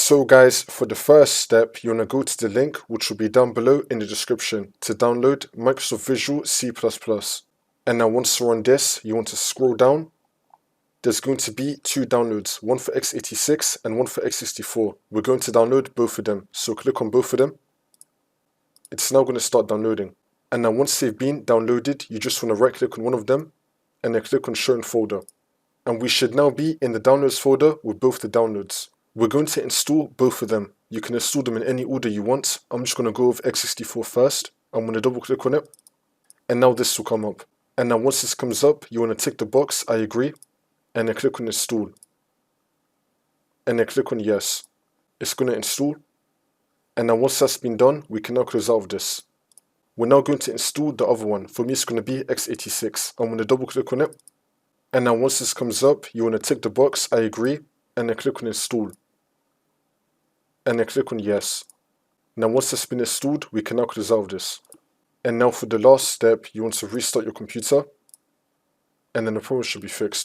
So guys, for the first step, you want to go to the link which will be down below in the description to download Microsoft Visual C++. And now once you're on this, you want to scroll down. There's going to be two downloads, one for x86 and one for x64. We're going to download both of them, so click on both of them. It's now going to start downloading. And now once they've been downloaded, you just want to right click on one of them and then click on show in folder. And we should now be in the downloads folder with both the downloads. We're going to install both of them. You can install them in any order you want. I'm just going to go with x64 first. I'm going to double click on it. And now this will come up. And now once this comes up, you want to tick the box, I agree. And then click on install. And then click on yes. It's going to install. And now once that's been done, we can now close out of this. We're now going to install the other one. For me, it's going to be x86. I'm going to double click on it. And now once this comes up, you want to tick the box, I agree. And then click on install. And then click on yes. Now once it's been installed, we can now close out of this. And now for the last step, you want to restart your computer. And then the problem should be fixed.